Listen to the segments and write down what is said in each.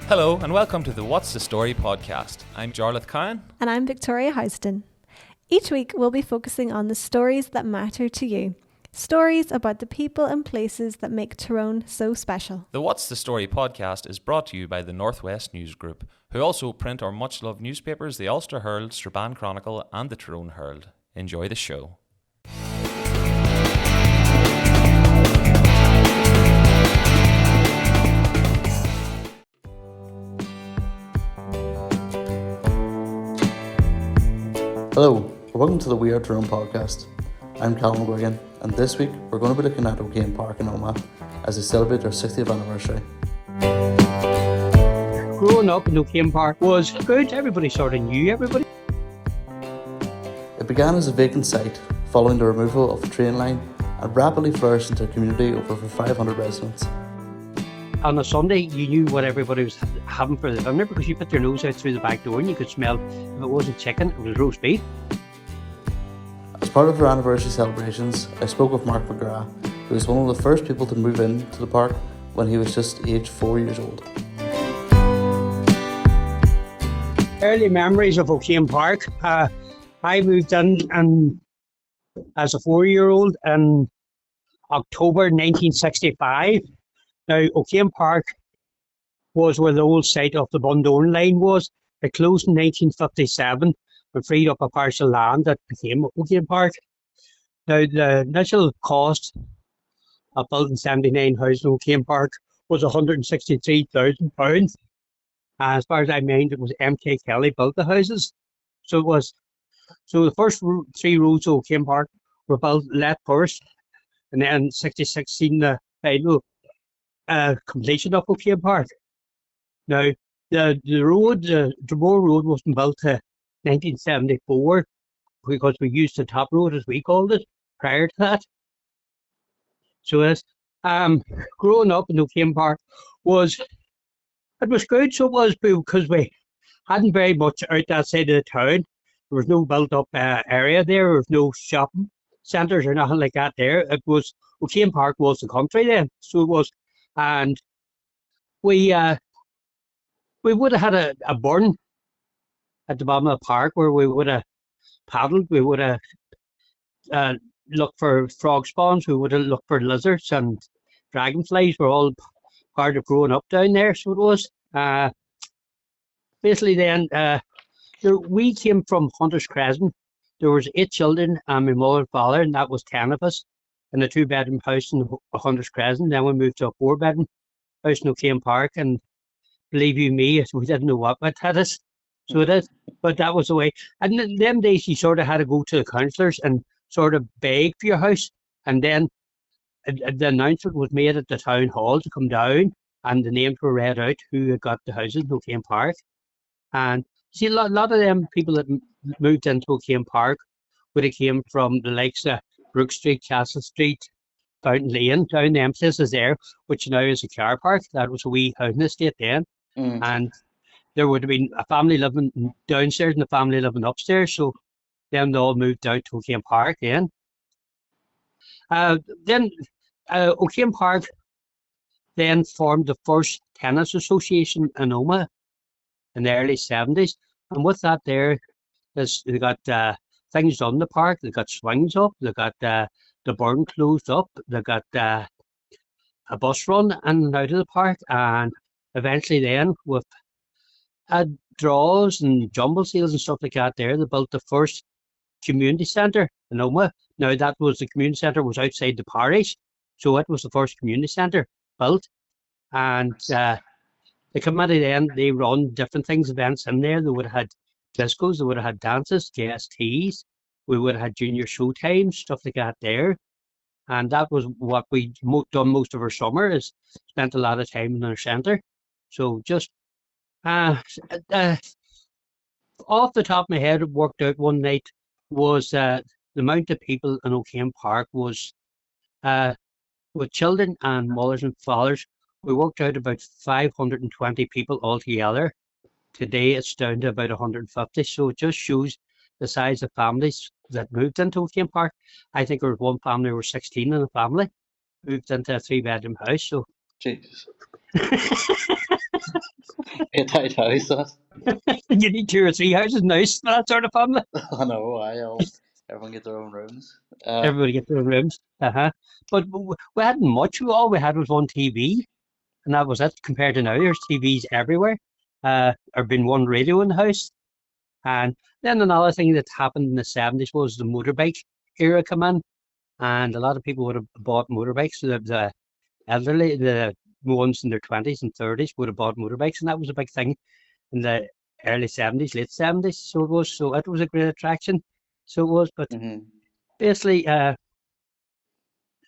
Hello and welcome to the What's the Story podcast. I'm Jarlath Kyan. And I'm Victoria Houston. Each week we'll be focusing on the stories that matter to you. Stories about the people and places that make Tyrone so special. The What's the Story podcast is brought to you by the Northwest News Group, who also print our much-loved newspapers, the Ulster Herald, Strabane Chronicle and the Tyrone Herald. Enjoy the show. Hello, and welcome to the We Are Tyrone podcast. I'm Callum McGuigan, and this week we're going to be looking at O'Kane Park in Omagh as they celebrate their 60th anniversary. Growing up in O'Kane Park was good. Everybody sort of knew everybody. It began as a vacant site following the removal of a train line and rapidly flourished into a community of over 500 residents. On a Sunday, you knew what everybody was having for the dinner because you put your nose out through the back door and you could smell, if it wasn't chicken, it was roast beef. As part of their anniversary celebrations, I spoke with Mark McGrath, who was one of the first people to move into the park when he was just aged 4 years old. Early memories of O'Kane Park. I moved in as a 4-year-old in October 1965. Now, O'Kane Park was where the old site of the Bundoran line was. It closed in 1957 and freed up a parcel of land that became O'Kane Park. Now, the initial cost of building 79 houses in O'Kane Park was £163,000. As far as I mind, it was M.K. Kelly built the houses. So the first 3 roads of O'Kane Park were built let first, and then 66 seen the final completion of O'Kane Park. Now, the Dromore Road wasn't built to 1974 because we used the top road, as we called it, prior to that. So as growing up in O'Kane Park was good. So it was because we hadn't very much out that side of the town. There was no built-up area there. There was no shopping centres or nothing like that there. It was O'Kane Park was the country then. So it was. And we would have had a burn at the bottom of the park where we would have paddled. We would have looked for frog spawns. We would have looked for lizards and dragonflies. Were all part of growing up down there. So it was. Basically then, we came from Hunter's Crescent. There was 8 children and my mother and father, and that was 10 of us. In a 2-bedroom house in Hunter's Crescent. Then we moved to a 4-bedroom house in O'Kane Park, and believe you me, we didn't know what had us. So it is, but that was the way. And in them days, you sort of had to go to the councillors and sort of beg for your house, and then the announcement was made at the town hall to come down, and the names were read out who had got the houses in O'Kane Park. And see, a lot of them people that moved into O'Kane Park would have came from the likes of Brook Street, Castle Street, Fountain Lane, down them places there, which now is a car park. That was a wee housing estate then. And there would have been a family living downstairs and a family living upstairs. So them they all moved down to O'Kane Park then. O'Kane Park then formed the first tennis association in Omagh in the early 70s. And with that there is they got things done in the park. They got swings up. They got the burn closed up. They got a bus run in and out of the park. And eventually then with draws and jumble sales and stuff like that there, they built the first community centre in Omagh. Now that was the community centre was outside the parish. So it was the first community centre built. And the committee then, they run different things, events in there. They would have had discos, they would have had dances, JSTs, we would have had junior show times, stuff like that there. And that was what we done most of our summer, is spent a lot of time in our centre. So just off the top of my head, it worked out one night was the amount of people in O'Kane Park was with children and mothers and fathers, we worked out about 520 people altogether. Today it's down to about 150, so it just shows the size of families that moved into O'Kane Park. I think there was one family, there were 16 in the family, moved into a 3-bedroom house, so Jesus. 8 house, that. You need 2 or 3 houses now for that sort of family. I know, everyone get their own rooms. Everybody get their own rooms. But we hadn't much. All we had was one TV, and that was it. Compared to now, there's TVs everywhere. There been one radio in the house, and then another thing that happened in the 70s was the motorbike era come in, and a lot of people would have bought motorbikes. The elderly, the ones in their 20s and 30s would have bought motorbikes, and that was a big thing in the early 70s, late 70s. So it was. So it was a great attraction. So it was. But hmm basically,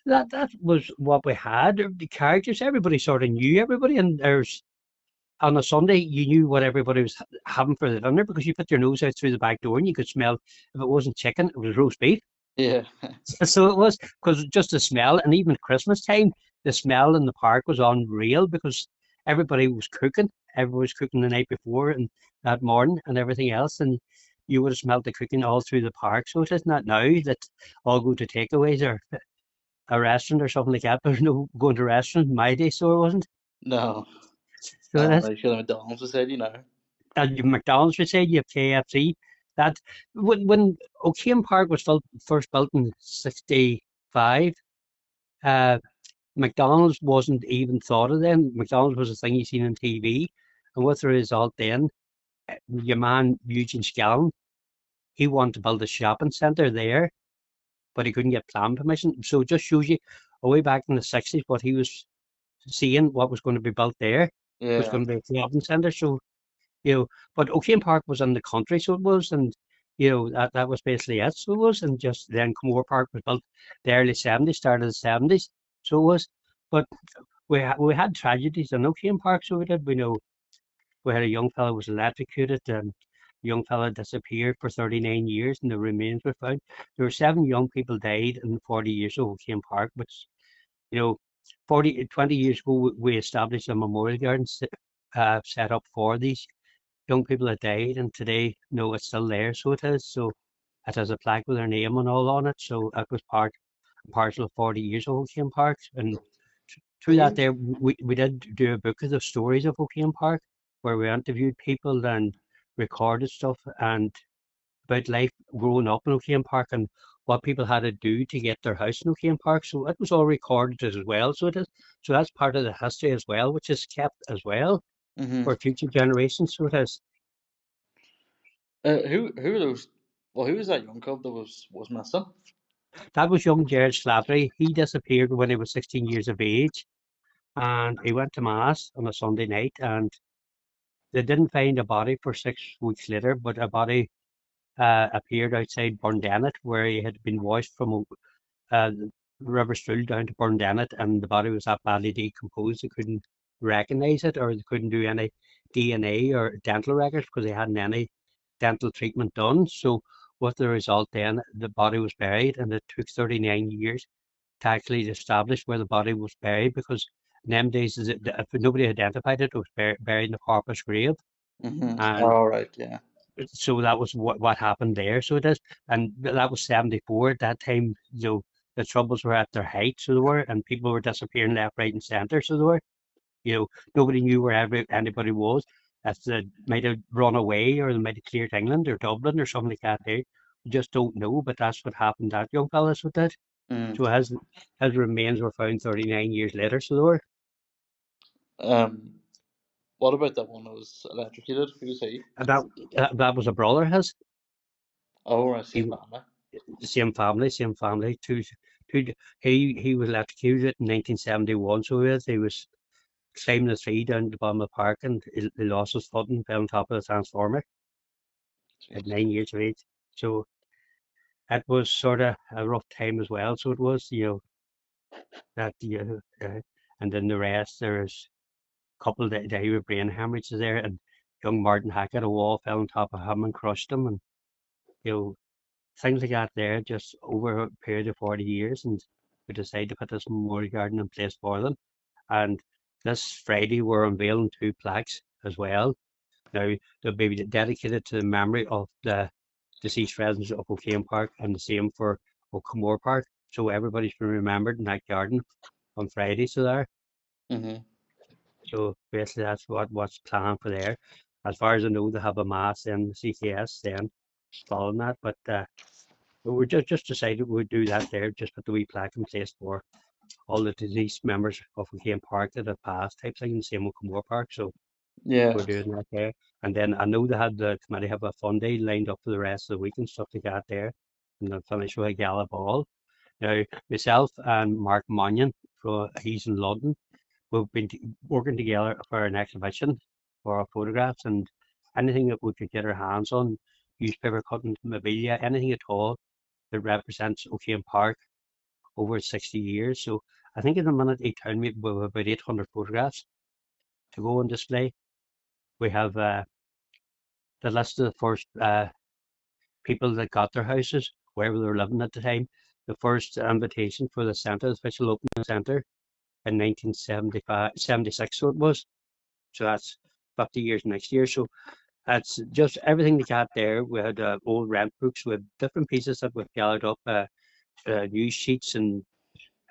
that was what we had. The characters, everybody sort of knew everybody, and there's on a Sunday you knew what everybody was having for the dinner because you put your nose out through the back door and you could smell if it wasn't chicken, it was roast beef. Yeah. So it was because just the smell, and even Christmas time, the smell in the park was unreal because everybody was cooking. Everybody was cooking the night before and that morning and everything else, and you would have smelled the cooking all through the park. So it is not now that all go to takeaways or a restaurant or something like that. There's no going to a restaurant in my day, so it wasn't. No. So that's Like the McDonald's was said, and you have McDonald's, we said, you have KFC. That when O'Kane Park was first built in '65, uh, McDonald's wasn't even thought of then. McDonald's was a thing you seen on TV, and with the result then, your man Eugene Scallon, he wanted to build a shopping centre there, but he couldn't get plan permission. So it just shows you, way back in the '60s, what he was seeing, what was going to be built there was Yeah. going to be a shopping centre. So but O'Kane Park was in the country, so it was, and that was basically it. So it was, and just then Comore Park was built the early '70s, started the '70s, so it was. But we had tragedies in O'Kane Park, so we did. We had a young fellow was electrocuted, and a young fellow disappeared for 39 years, and the remains were found. There were 7 young people died in 40 years of O'Kane Park, which 20 years ago we established a memorial garden set up for these young people that died, and today, no, it's still there. So it is. So it has a plaque with their name and all on it. So it was part and parcel of 40 years of O'Kane Park. And through that, there we did do a book of the stories of O'Kane Park, where we interviewed people and recorded stuff and about life growing up in O'Kane Park and what people had to do to get their house in O'Kane Park. So it was all recorded as well. So it is. So that's part of the history as well, which is kept as well hmm for future generations. So it is. who were those? Well, who was that young cub that was missing? That was young Jared Slattery. He disappeared when he was 16 years of age, and he went to mass on a Sunday night, and they didn't find a body for 6 weeks later, but a body appeared outside Burndennet, where he had been washed from uh, River Stool down to Burndennet, and the body was that badly decomposed they couldn't recognise it, or they couldn't do any DNA or dental records because they hadn't any dental treatment done. So with the result then, the body was buried, and it took 39 years to actually establish where the body was buried because in them days, if nobody identified it, it was buried in a corpus grave. And All right. Yeah. so that was what happened there. So it is, and that was '74. At that time, the troubles were at their height, so they were, and people were disappearing left, right, and centre. So they were, nobody knew where anybody was. If they might have run away, or they might have cleared England or Dublin or something like that. There, we just don't know. But that's what happened. That young fellas with it. Mm. So his remains were found 39 years later. So they were. Um. What about that one that was electrocuted? Who was he? And that was a brother of his. Oh, right, He same family. Same family, same family. Two. He was electrocuted in 1971. So he was climbing the tree down at the bottom of the park, and he lost his foot and fell on top of the transformer at Jeez. 9 years of age. So it was sort of a rough time as well. So it was, that and then the rest. There's a couple that died with brain hemorrhages there, and young Martin Hackett, a wall fell on top of him and crushed him, and you know things like that there just over a period of 40 years, and we decided to put this memorial garden in place for them. And this Friday we're unveiling 2 plaques as well. Now they'll be dedicated to the memory of the deceased residents of O'Kane Park, and the same for O'Comore Park. So everybody's been remembered in that garden on Friday. So there. Mm-hmm. So basically, that's what's planned for there. As far as I know, they have a mass in CCS then following that, but we just decided we'd do that there, just put the wee plaque in place for all the deceased members of O'Kane Park that have passed, type thing, and same with Moore Park. So Yeah. we're doing that there. And then I know they had the committee have a fun day lined up for the rest of the week and stuff like that there, and then finish with a gala ball. Now, myself and Mark Mannion, he's in London. We've been working together for an exhibition for our photographs and anything that we could get our hands on, newspaper cuttings, memorabilia, anything at all that represents O'Kane Park over 60 years. So I think in a minute each town we have about 800 photographs to go on display. We have the list of the first people that got their houses, wherever they were living at the time. The first invitation for the centre, the official opening centre in 1975, 76, so it was. So that's 50 years next year. So that's just everything they got there. We had old rent books with different pieces that we've gathered up, news sheets and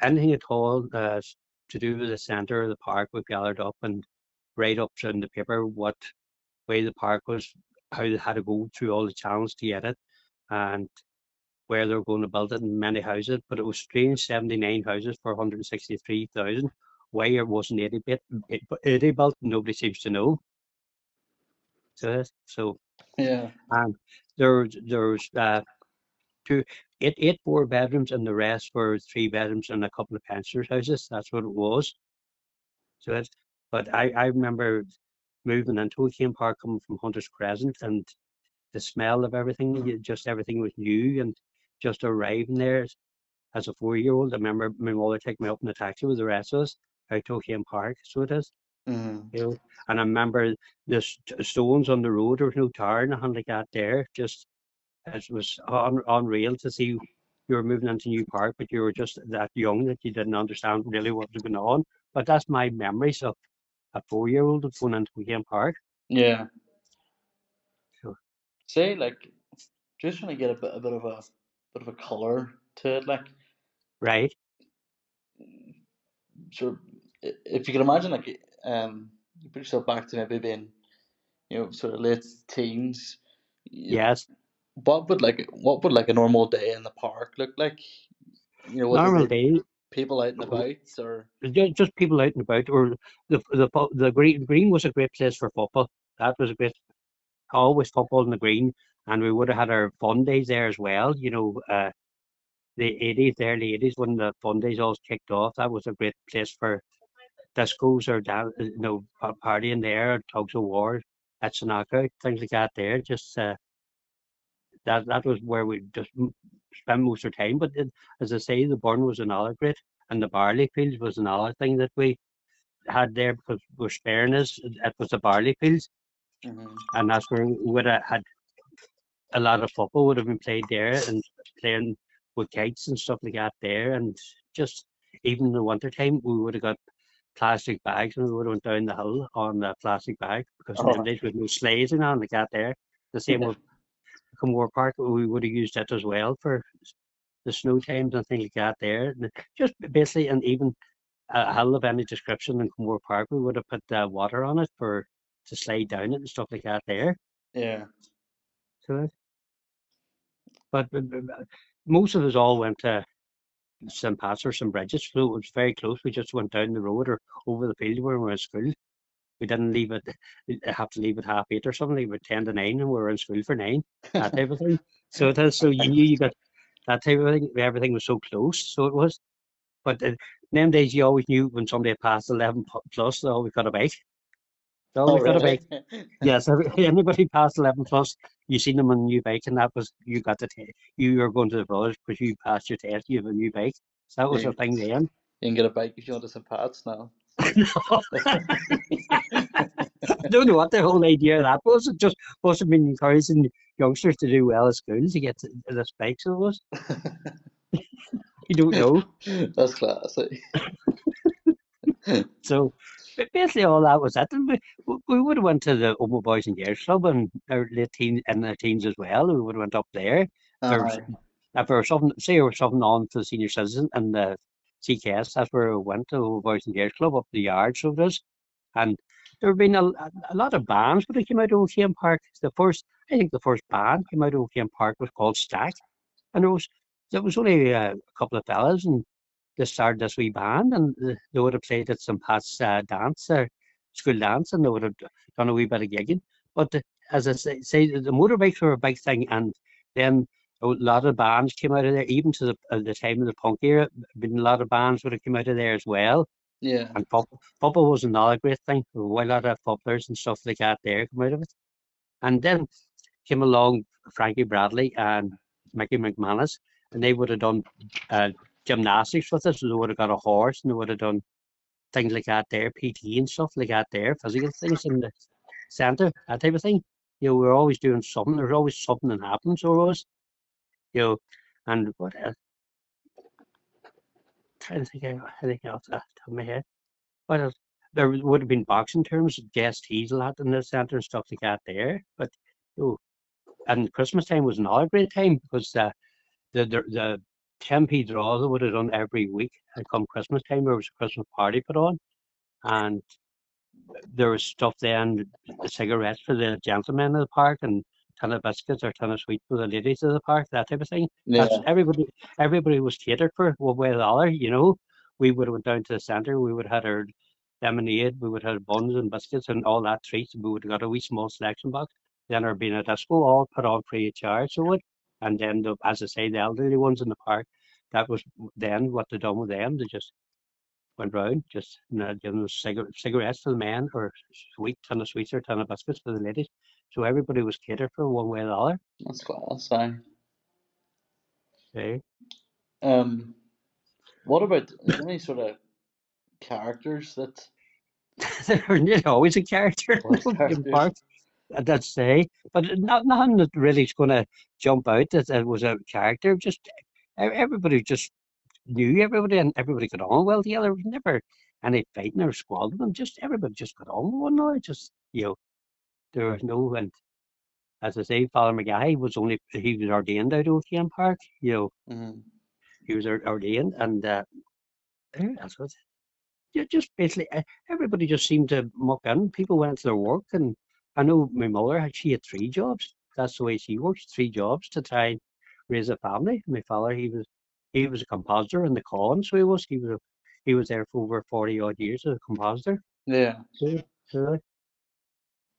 anything at all to do with the centre of the park we've gathered up and write-ups in the paper what way the park was, how they had to go through all the channels to get it, and where they were going to build it and many houses. But it was strange, 79 houses for 163,000. Why it wasn't 80 built, nobody seems to know. So Yeah. and there's two, eight 4 bedrooms, and the rest were 3 bedrooms and a couple of pensioners' houses. That's what it was. So that's, but I remember moving into O'Kane Park coming from Hunter's Crescent, and the smell of everything, just everything was new, and just arriving there as a 4-year-old. I remember my mother taking me up in a taxi with the rest of us out to O'Kane Park. So it is, Mm-hmm. you know. And I remember the stones on the road. There was no tar and nothing like that there. Just it was unreal to see you were moving into New Park, but you were just that young that you didn't understand really what was going on. But that's my memories of a 4-year-old going into O'Kane Park. Yeah. So, Say like just trying to get a bit of a color to it, like right. sort of if you can imagine like you put yourself back to maybe being sort of late teens. Yes. What would like a normal day in the park look like? Would there Normal be day. people out and about or? Just people out and about, or the green was a great place for football. That was a great, always football in the green, and we would have had our fun days there as well. The 80s, the early 80s when the fun days all kicked off. That was a great place for discos or partying there, tugs of war, at Sanaka, things like that. There, just that was where we just spent most of our time. But as I say, the burn was another great, and the barley fields was another thing that we had there because we're sparing us. It was the barley fields, Hmm. and that's where we would have had a lot of football would have been played there and playing with kites and stuff like that there. And just even in the winter time, we would have got plastic bags and we would have went down the hill on the plastic bag because in them Oh, days with no sleighs and all like that there. The same yeah. with Cumore Park, we would have used it as well for the snow times and things like that there. And just basically, and even a hill of any description in Cumore Park, we would have put water on it for to slide down it and stuff like that there. Yeah. So, but most of us all went to St. Pat's or St. Bridget's, so it was very close. We just went down the road or over the field where we were in school. We didn't leave it, have to leave at 8:30 or something, leave at 10 to 9, and we were in school for 9, that type of thing. So it is, so you knew you got that type of thing. Everything was so close, so it was. But in them days, you always knew when somebody had passed 11 plus, they always got a bike. They Oh, always got a really? bike. Yes, anybody past 11 plus, you seen them on a new bike, and that was you got the you were going to the village because you passed your test, you have a new bike. So that was You, the thing then. you can get a bike if you want to St. Pat's now. No, I don't know what the whole idea of that was. It just must have been encouraging youngsters to do well at school to get this bike. So it was. You don't know. That's classy. So basically, all that was it. And we would have went to the Omagh Boys and Girls Club and our late teens and their teens as well. We would have went up there. Or Aye. if there was something, say there was something on for the senior citizen and CKS. That's where I went to Boys and Girls Club up the yard. So it is. And there have been a lot of bands when it came out of O'Kane Park. I think the first band came out of O'Kane Park was called Stack, and there was only a couple of fellas, and they started this wee band, and they would have played at St. Pat's dance or school dance, and they would have done a wee bit of gigging. But as I say, the motorbikes were a big thing, and then a lot of bands came out of there, even to the time of the punk era. Been a lot of bands would have come out of there as well. Yeah. And football was another great thing. There were a lot of footballers and stuff like that there come out of it. And then came along Frankie Bradley and Mickey McManus, and they would have done gymnastics with us. So they would have got a horse, and they would have done things like that there, PT and stuff like that there, physical things in the centre, that type of thing. You know, we were always doing something. There's always something that happens, or was, you know, and what else? Trying to think of anything else off the top of my head. What else? There would have been boxing terms, guest teas a lot in the centre and stuff like that there. But oh, and Christmas time was another great time because the 10p draw they would have done every week. And come Christmas time, there was a Christmas party put on, and there was stuff then, cigarettes for the gentlemen of the park, and ton of biscuits or ton of sweets for the ladies of the park, that type of thing. That's Yeah. everybody was catered for one way or the other, you know. We would have went down to the centre, we would have had our lemonade, we would have had buns and biscuits and all that treats, and we would have got a wee small selection box. Then there being a disco all put on free of charge, so would. And then as I say, the elderly ones in the park, that was then what they done with them. They just went round, just giving them cigarettes for the men, or ton of sweets or ton of biscuits for the ladies. So everybody was catered for one way or the other. That's class. Aye. Okay. What about, is there any sort of characters that There's always a character what in characters? parks, that's say, but nothing that really is going to jump out that it was a character. Just everybody just knew everybody, and everybody got on well together. There was never any fighting or squabbling. Just everybody just got on with one another. Just there was no. And as I say, Father McGuigan he was ordained out of O'Kane Park. Mm-hmm. He was ordained, and that's what. Just basically, everybody just seemed to muck in. People went to their work, and I know my mother she had 3 jobs. That's the way she works, 3 jobs to try and raise a family. My father, he was a compositor in the con, so he was there for over 40 odd years as a compositor. Yeah. So,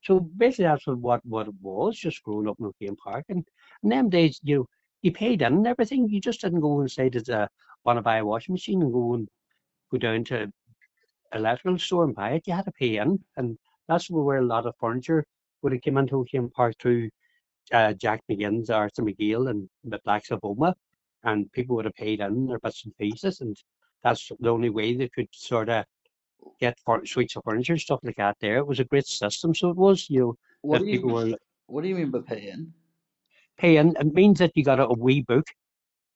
so basically, that's what it was. Just growing up in O'Kane Park, and them days, you paid in and everything. You just didn't go and say, "Did I want to buy a washing machine?" and go down to electrical store and buy it. You had to pay in, and that's where a lot of furniture would have come into O'Kane Park through Jack McGinn's, Arthur McGill, and the Blacks of Omagh, and people would have paid in their bits and pieces, and that's the only way they could sort of get suites of furniture, stuff like that. There, it was a great system. So it was, What do that people you were what do you mean by paying? paying. It means that you got a wee book,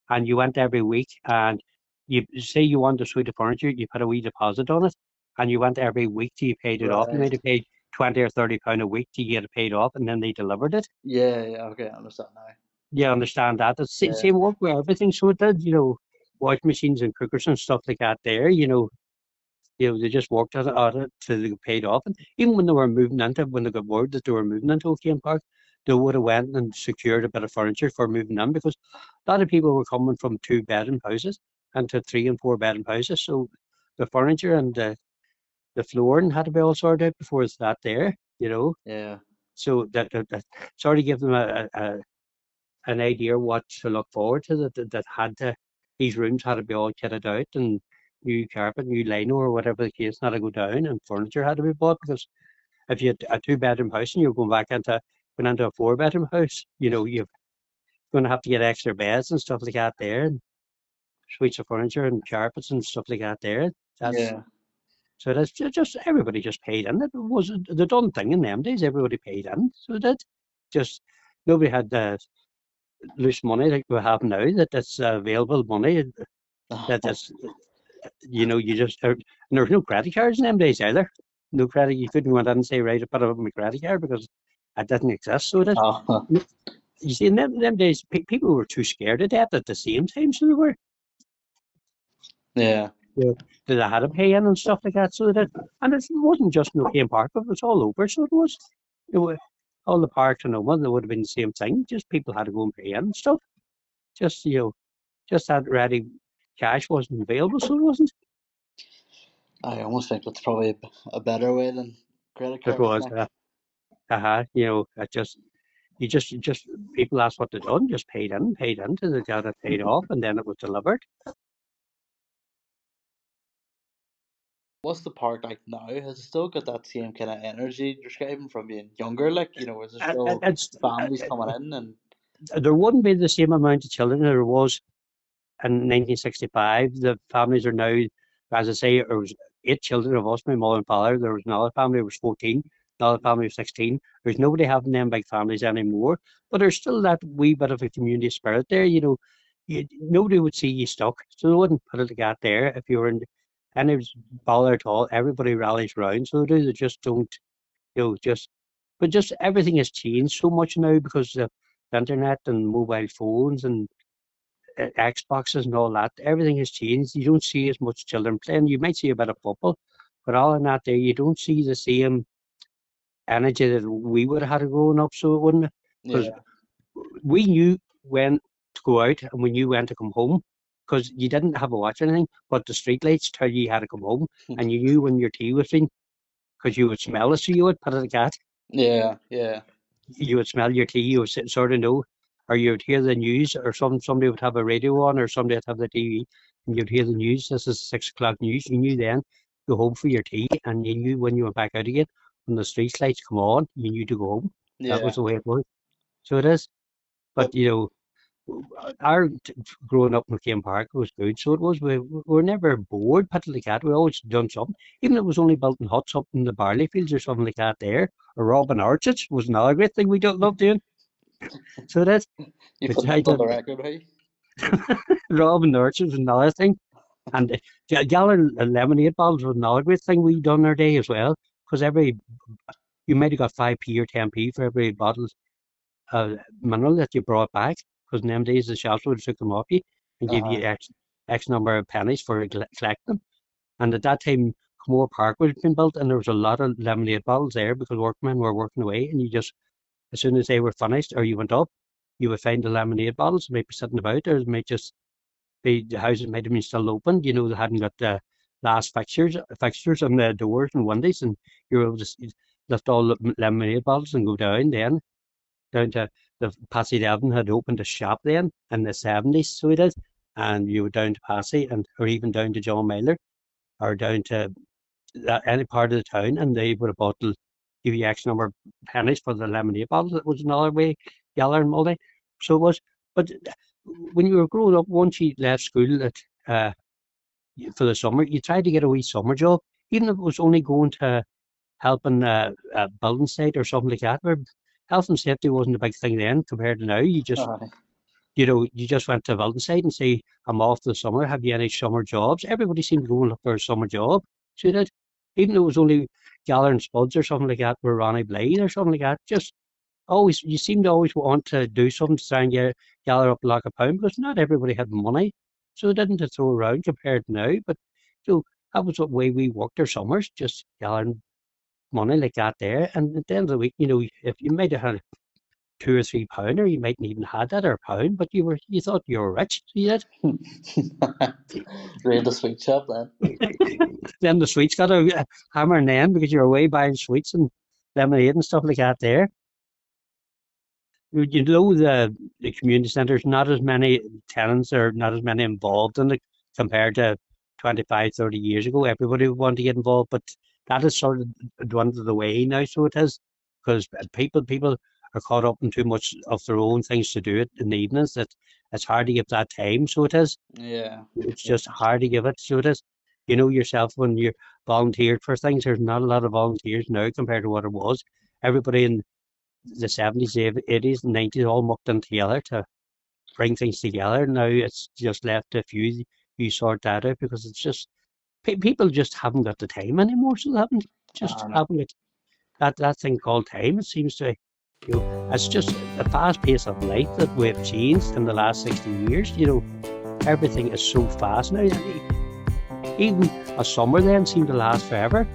and you went every week, and you say you want a suite of furniture, you put a wee deposit on it, and you went every week till you paid it off. You might Right. have paid 20 or 30 pound a week till you get it paid off, and then they delivered it. Yeah, yeah, okay, I understand now. You understand that? It's the Yeah. same work with everything. So it did, wash machines and cookers and stuff like that there, they just worked at it till they got paid off. And even when they got word that they were moving into O'Kane Park, they would have went and secured a bit of furniture for moving in, because a lot of people were coming from 2-bedroom houses into 3 and 4-bedroom houses. So the furniture and the flooring had to be all sorted out before it's that there. Yeah. So that sort of give them an idea what to look forward to, these rooms had to be all kitted out, and new carpet, new lino, or whatever the case had to go down, and furniture had to be bought, because if you had a 2-bedroom house and you're going into a 4-bedroom house, you're going to have to get extra beds and stuff like that there, and suites of furniture and carpets and stuff like that there. Yeah. So that's just everybody just paid in. It was the done thing in them days. Everybody paid in, so that just nobody had loose money like we have now. That's available money. That is, you just and there's no credit cards in them days either. No credit. You couldn't go in and say, right, I put up my credit card, because it didn't exist. So that Oh, you see, in them days, people were too scared of death at the same time. So they were. Yeah. You know, that I had to pay in and stuff like that. So that, and it wasn't just in O'Kane Park, it was all over. So it was, all the parks in Omagh, they would have been the same thing. Just people had to go and pay in and stuff. Just, just that ready cash wasn't available, so it wasn't. I almost think that's probably a better way than credit It cards was, now. it just, you just people asked what they done, just paid in till they got it paid off, and then it was delivered. What's the park like now? Has it still got that same kind of energy you're describing from being younger? Like, is there still It's families coming in and there wouldn't be the same amount of children there was in 1965. The families are now, as I say, there was 8 children of us, my mother and father. There was another family that was 14, another family of 16. There's nobody having them big families anymore, but there's still that wee bit of a community spirit there. Nobody would see you stuck, so they wouldn't put it like that there if you were in any bother at all. Everybody rallies round, so they just don't, just. But just everything has changed so much now because of the internet and mobile phones and Xboxes and all that. Everything has changed. You don't see as much children playing. You might see a bit of football, but all in that day, you don't see the same energy that we would have had growing up. So it wouldn't, because yeah, we knew when to go out and we knew when to come home, because you didn't have a watch or anything, but the street lights tell you had to come home, and you knew when your tea was in, because you would smell it. So you would put it like that. yeah. You would smell your tea. You would sort of know, or you would hear the news, or somebody would have a radio on, or somebody would have the TV, and you'd hear the news. This is 6 o'clock news. You knew then go home for your tea, and you knew when you went back out again, when the street lights come on, you knew to go home. That was Yeah. the way it was. So it is. But But our growing up in McCain Park was good. So it was. We were never bored. Put it like that. We always done something. Even if it was only building huts up in the barley fields or something like that. There, or robbing orchards was another great thing we don't love doing. So it is. you We put that tried on to the record, hey? rob and orchards was another thing. And gallon lemonade bottles was another great thing we done our day as well. Because you might have got 5p or 10p for every bottle of mineral that you brought back. Because in them days the shops would have took them off you and give you Uh-huh. X number of pennies for collecting them. And at that time, Comore Park was being built, and there was a lot of lemonade bottles there because workmen were working away, and you just, as soon as they were finished or you went up, you would find the lemonade bottles might be sitting about, or it might just be the houses might have been still open. They hadn't got the last fixtures on the doors and windows, and you were able to lift all the lemonade bottles and go down to the Patsy Devon had opened a shop then in the 70s, so it is, and you were down to Patsy and or even down to John Miller or down to any part of the town, and they would have give you X number of pennies for the lemonade bottles. That was another way, Yeller and Muldy. So it was. But when you were growing up, once you left school for the summer, you tried to get a wee summer job, even if it was only going to helping a building site or something like that. Where health and safety wasn't a big thing then compared to now. Uh-huh. You just went to a building site and say, I'm off for the summer. Have you any summer jobs? Everybody seemed to go and look for a summer job. So did. Even though it was only Gallagher and Spuds or something like that, or Ronnie Blade or something like that. Just always, you seem to always want to do something to try and gather up a lakh of pound because not everybody had money. So it didn't to throw around compared to now. But so that was the way we worked our summers, just gathering money like that there. And at the end of the week, if you might have had £2 or £3, or you mightn't even had that or a pound, but you thought you were rich, so you did. Read the sweet shop then. Then the sweets got a hammer and then because you were away buying sweets and lemonade and stuff like that there. The community centres, not as many tenants or not as many involved in it compared to 25, 30 years ago. Everybody would want to get involved, but that is sort of dwindled away now, so it is, because people are caught up in too much of their own things to do it in the evenings that it's hard to give that time, so it is. Yeah. It's just hard to give it, so it is. You know yourself when you're volunteered for things, there's not a lot of volunteers now compared to what it was. Everybody in the 70s, 80s, and 90s all mucked in together to bring things together. Now it's just left a few you sort that out because it's just people just haven't got the time anymore. So they haven't got that thing called time. It seems to, it's just the fast pace of life that we've changed in the last 60 years. Everything is so fast now. Even a summer then seemed to last forever.